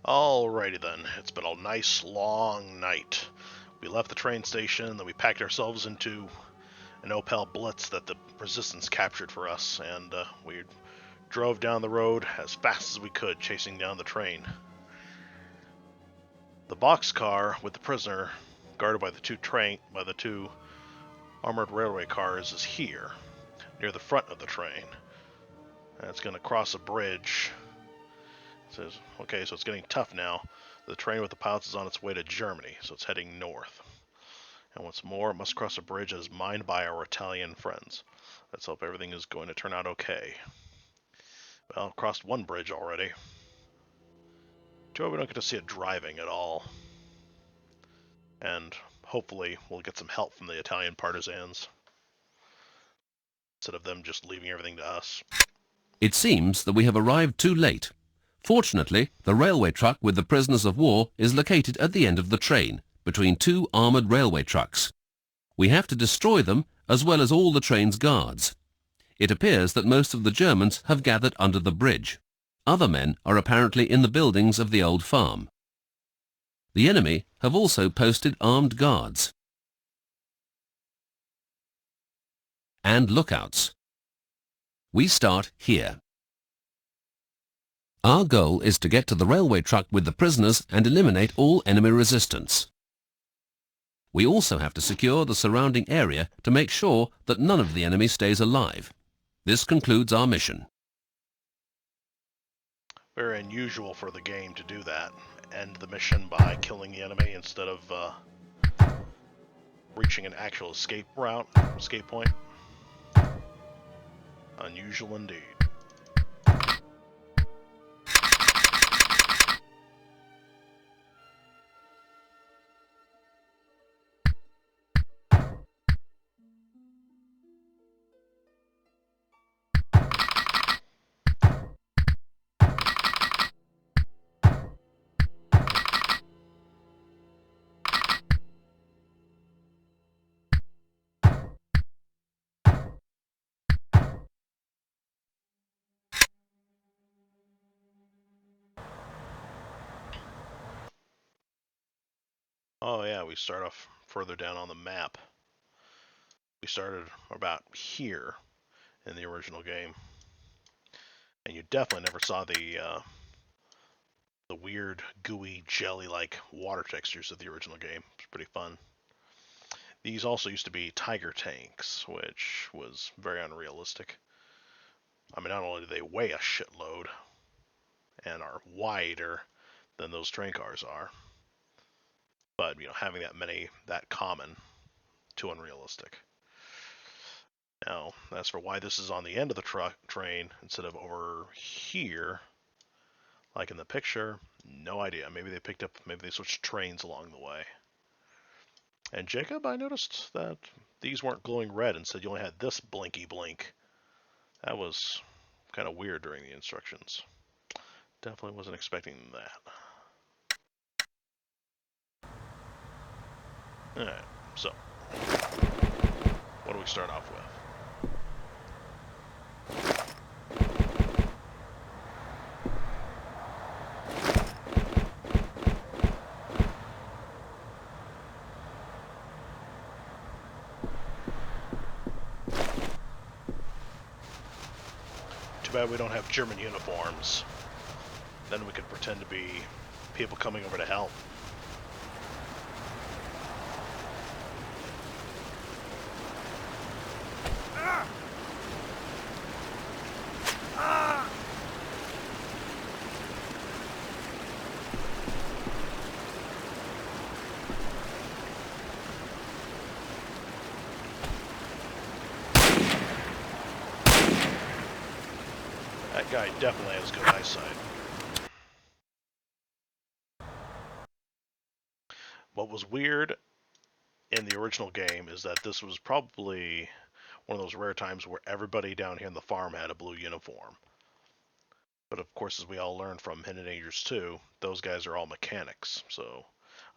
Alrighty then, it's been a nice long night. We left the train station, then we packed ourselves into an Opel Blitz that the Resistance captured for us, and we drove down the road as fast as we could, chasing down the train. The boxcar with the prisoner, guarded by the two armored railway cars, is here, near the front of the train. And it's going to cross a bridge. It says, okay, so it's getting tough now. The train with the pilots is on its way to Germany, so it's heading north. And what's more, it must cross a bridge that is mined by our Italian friends. Let's hope everything is going to turn out okay. Well, crossed one bridge already. Too bad we don't get to see it driving at all. And hopefully we'll get some help from the Italian partisans, instead of them just leaving everything to us. It seems that we have arrived too late. Fortunately, the railway truck with the prisoners of war is located at the end of the train, between two armoured railway trucks. We have to destroy them, as well as all the train's guards. It appears that most of the Germans have gathered under the bridge. Other men are apparently in the buildings of the old farm. The enemy have also posted armed guards and lookouts. We start here. Our goal is to get to the railway truck with the prisoners and eliminate all enemy resistance. We also have to secure the surrounding area to make sure that none of the enemy stays alive. This concludes our mission. Very unusual for the game to do that. End the mission by killing the enemy instead of reaching an actual escape point. Unusual indeed. Oh yeah, we start off further down on the map. We started about here in the original game. And you definitely never saw the weird, gooey, jelly-like water textures of the original game. It's pretty fun. These also used to be Tiger tanks, which was very unrealistic. I mean, not only do they weigh a shitload and are wider than those train cars are, but having that common, too unrealistic. Now, as for why this is on the end of the train instead of over here, like in the picture, no idea. Maybe they switched trains along the way. And Jacob, I noticed that these weren't glowing red. Instead, you only had this blinky blink. That was kind of weird during the instructions. Definitely wasn't expecting that. Alright, so what do we start off with? Too bad we don't have German uniforms. Then we could pretend to be people coming over to help. That guy definitely has good eyesight. What was weird in the original game is that this was probably one of those rare times where everybody down here in the farm had a blue uniform. But of course, as we all learned from Hidden Dangers 2, those guys are all mechanics. So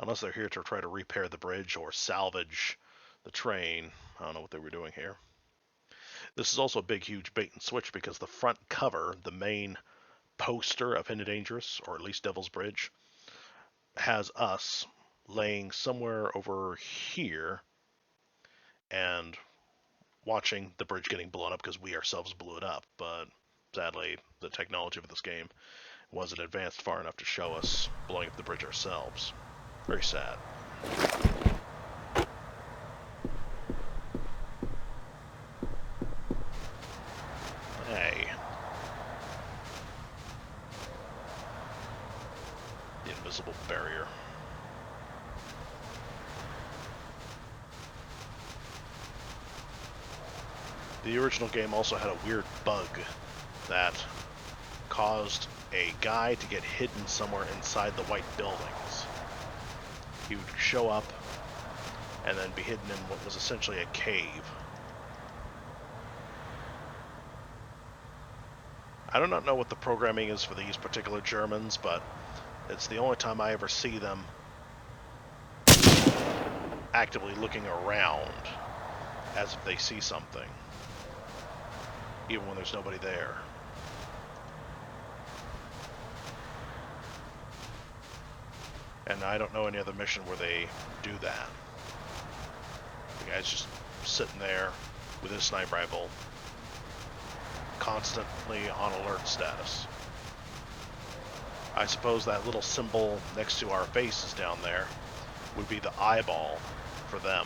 unless they're here to try to repair the bridge or salvage the train, I don't know what they were doing here. This is also a big, huge bait and switch because the front cover, the main poster of Hidden Dangerous, or at least Devil's Bridge, has us laying somewhere over here and watching the bridge getting blown up because we ourselves blew it up. But sadly, the technology of this game wasn't advanced far enough to show us blowing up the bridge ourselves. Very sad. Hey. The invisible barrier. The original game also had a weird bug that caused a guy to get hidden somewhere inside the white buildings. He would show up and then be hidden in what was essentially a cave. I do not know what the programming is for these particular Germans, but it's the only time I ever see them actively looking around as if they see something, even when there's nobody there. And I don't know any other mission where they do that. The guy's just sitting there with his sniper rifle, constantly on alert status. I suppose that little symbol next to our faces down there would be the eyeball for them.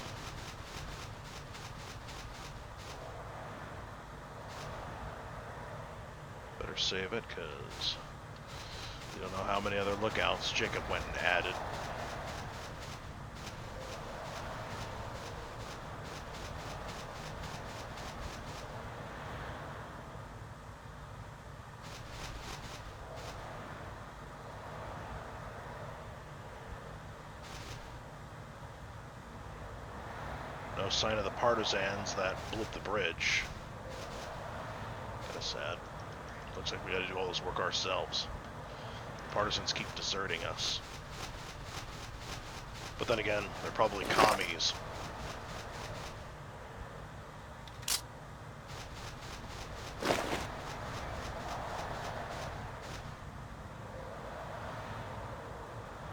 Better save it, because we don't know how many other lookouts Jacob went and added. No sign of the partisans that blew up the bridge. Kinda sad. Looks like we gotta do all this work ourselves. The partisans keep deserting us. But then again, they're probably commies.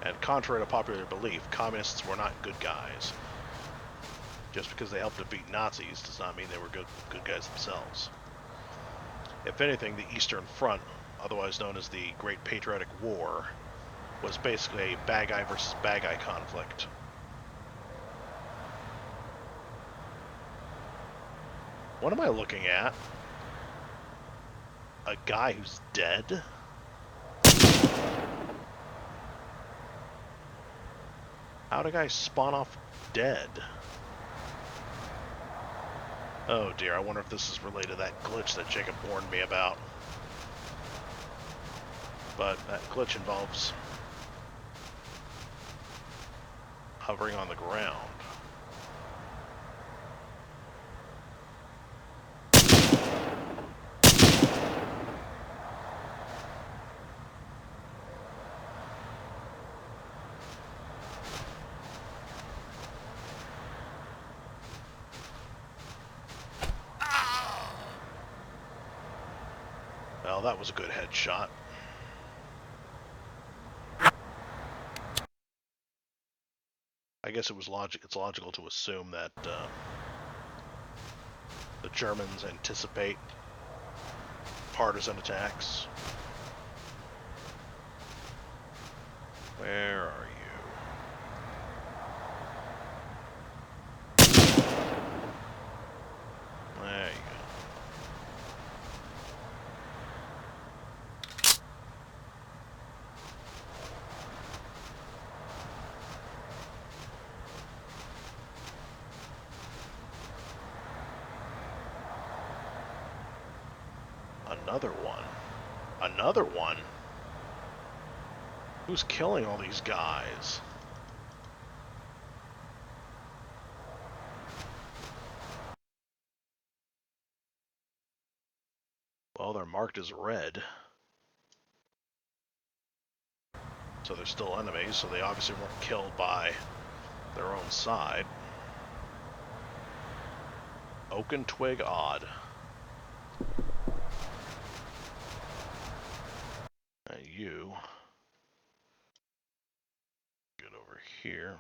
And contrary to popular belief, communists were not good guys. Just because they helped defeat Nazis does not mean they were good guys themselves. If anything, the Eastern Front, otherwise known as the Great Patriotic War, was basically a bad guy versus bad guy conflict. What am I looking at? A guy who's dead? How'd a guy spawn off dead? Oh dear, I wonder if this is related to that glitch that Jacob warned me about. But that glitch involves hovering on the ground. Well, that was a good headshot. I guess it's logical to assume that the Germans anticipate partisan attacks. Where are you? There you go. Another one. Another one? Who's killing all these guys? Well, they're marked as red. So they're still enemies, so they obviously weren't killed by their own side. Oaken twig odd. you. Get over here.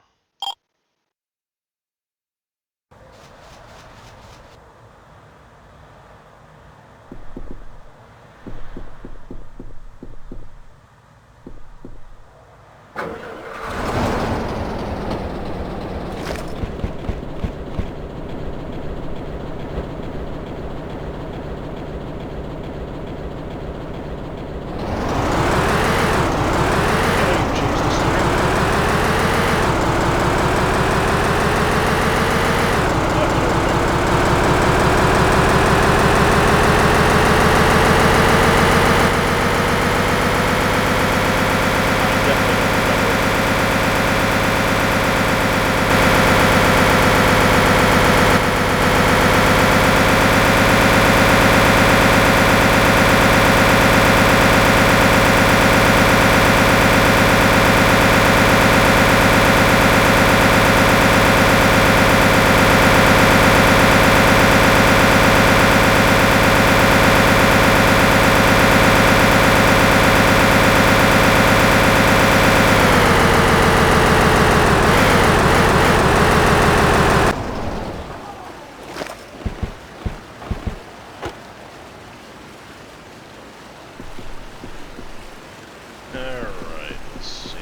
Alright, let's see.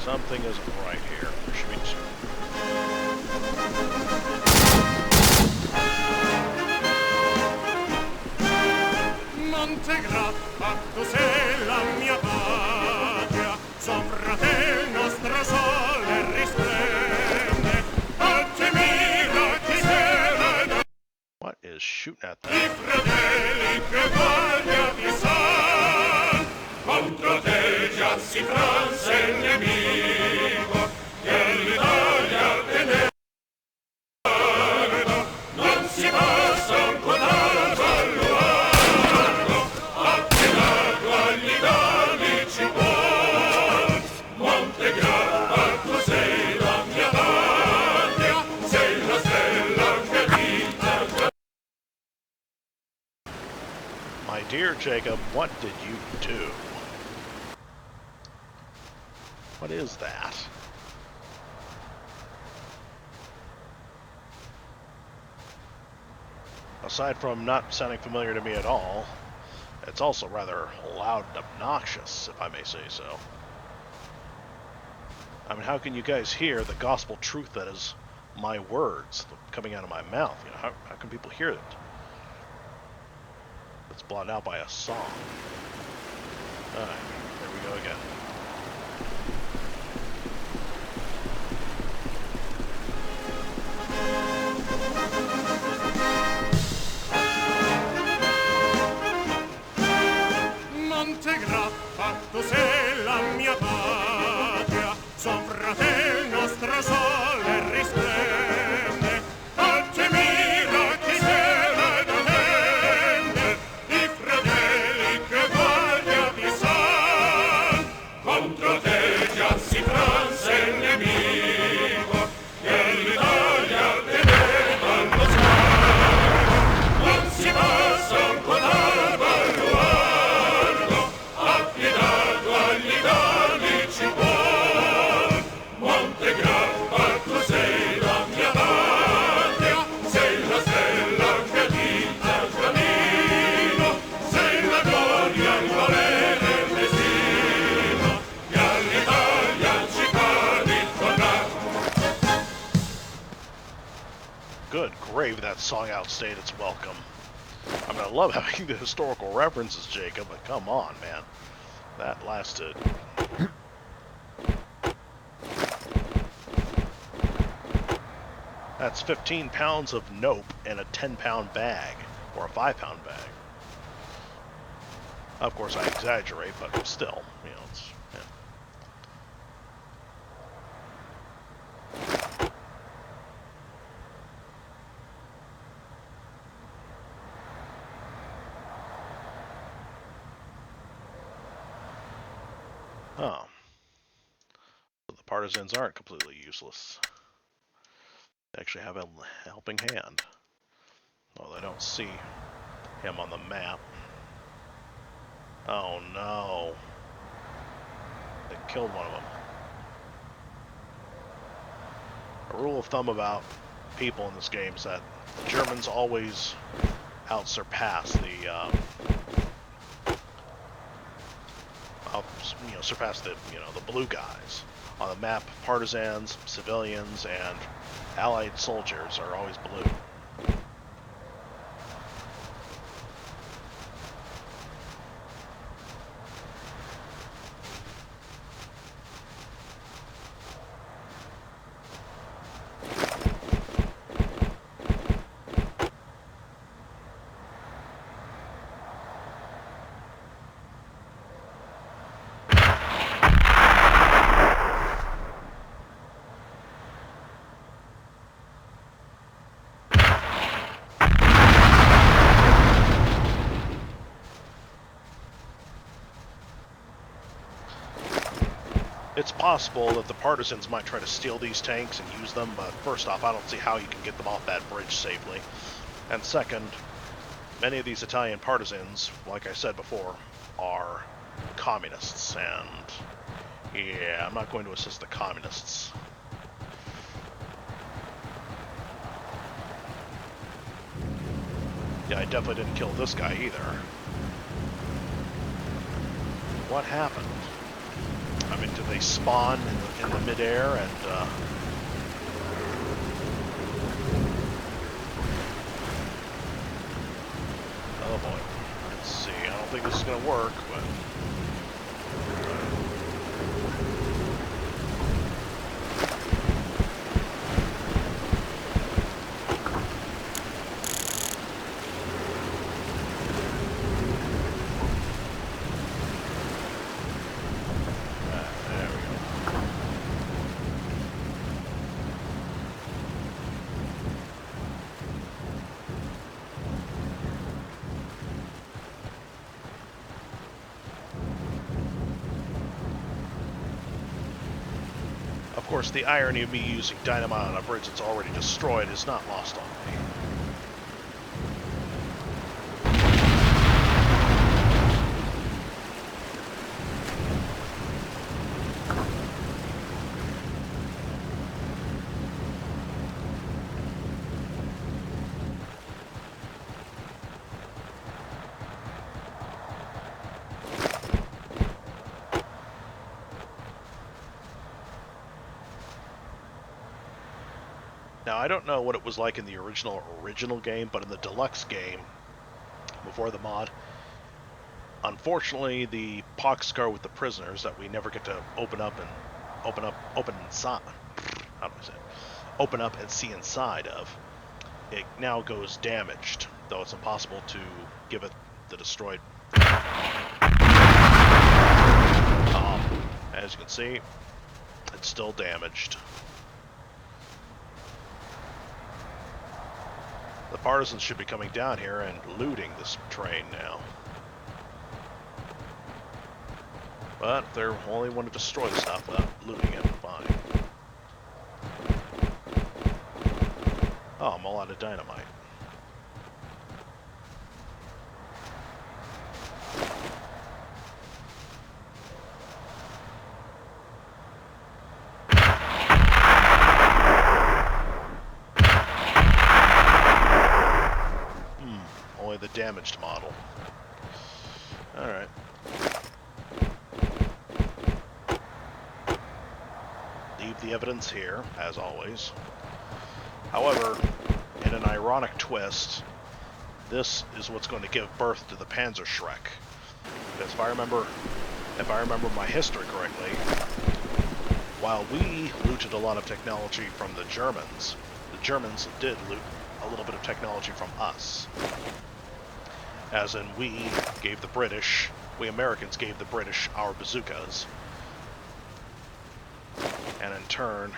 Something isn't right here. There should be two. Montegrappa, tu sei la mia patria, sopra te il nostro sole risplende, oggi mira chi sera. What is shooting at I that? fratelli che guardia di san, contro te già si franse il nemico, che l'Italia teneva, non si passa un codardo al luogo, affidato agli italici cuor. Montegrappa, tu sei la mia patria, sei la stella che vita. My dear Jacob, what did you do? What is that? Aside from not sounding familiar to me at all, it's also rather loud and obnoxious, if I may say so. I mean, how can you guys hear the gospel truth that is my words coming out of my mouth? You know, how can people hear it? It's blotted out by a song. Alright, there we go again. Montegrappa, tu sei la mia patria, sopra te il nostro sole risplende, oggi mira chi sera d'attende, i fratelli che guardia di san, contro te già si franse il nemico, che l'Italia teneva allo sguardo, non si passa un codardo al luogo, affidato agli italici cuor. Montegrappa, tu sei la mia patria, sei la stella che dita il cammino, sei la gloria, il volere, il destino, che all'Italia ci fa ritornare. Good gravy, that song outstayed its welcome. I mean, I love having the historical references, Jacob, but come on, man. That lasted. That's 15 pounds of nope in a 10-pound bag, or a 5-pound bag. Of course, I exaggerate, but still, you know, it's. Yeah. Oh. So the partisans aren't completely useless. They actually have a helping hand. Well, I don't see him on the map. Oh no. They killed one of them. A rule of thumb about people in this game is that the Germans always surpass the blue guys. On the map, partisans, civilians, and Allied soldiers are always blue. It's possible that the partisans might try to steal these tanks and use them, but first off, I don't see how you can get them off that bridge safely. And second, many of these Italian partisans, like I said before, are communists, and yeah, I'm not going to assist the communists. Yeah, I definitely didn't kill this guy either. What happened? I mean, did they spawn in the midair and, oh boy. Let's see, I don't think this is gonna work, but... Of course, the irony of me using dynamite on a bridge that's already destroyed is not lost on me. Now, I don't know what it was like in the original game, but in the Deluxe game, before the mod, unfortunately, the boxcar with the prisoners that we never get to open up and see inside of, it now goes damaged, though it's impossible to give it the destroyed. As you can see, it's still damaged. The partisans should be coming down here and looting this train now. But if they only want to destroy the stuff without looting it, fine. Oh, I'm all out of dynamite. Only the damaged model. Alright. Leave the evidence here, as always. However, in an ironic twist, this is what's going to give birth to the Panzerschreck. Because if I remember my history correctly, while we looted a lot of technology from the Germans did loot a little bit of technology from us. As in, we Americans gave the British our bazookas. And in turn,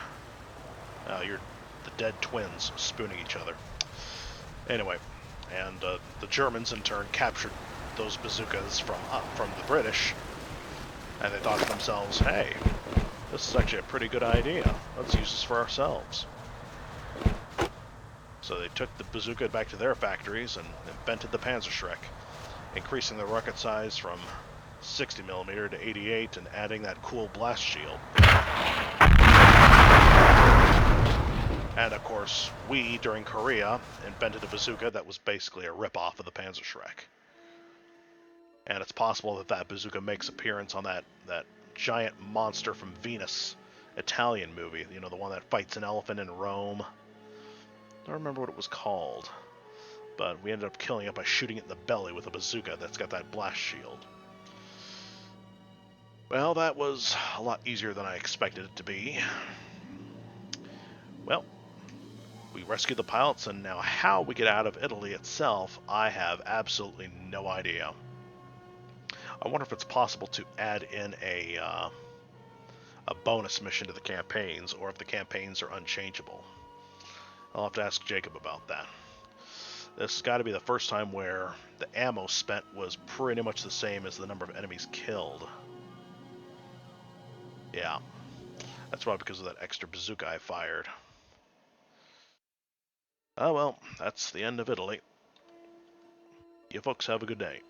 you're the dead twins spooning each other. Anyway, and the Germans in turn captured those bazookas from the British, and they thought to themselves, hey, this is actually a pretty good idea. Let's use this for ourselves. So they took the bazooka back to their factories and invented the Panzerschreck, increasing the rocket size from 60mm to 88 and adding that cool blast shield. And of course, we, during Korea, invented a bazooka that was basically a rip-off of the Panzerschreck. And it's possible that that bazooka makes appearance on that giant monster from Venus Italian movie. You know, the one that fights an elephant in Rome. I don't remember what it was called. But we ended up killing it by shooting it in the belly with a bazooka that's got that blast shield. Well, that was a lot easier than I expected it to be. Well, we rescued the pilots, and now how we get out of Italy itself, I have absolutely no idea. I wonder if it's possible to add in a bonus mission to the campaigns, or if the campaigns are unchangeable. I'll have to ask Jacob about that. This has got to be the first time where the ammo spent was pretty much the same as the number of enemies killed. Yeah, that's probably because of that extra bazooka I fired. Oh well, that's the end of Italy. You folks have a good day.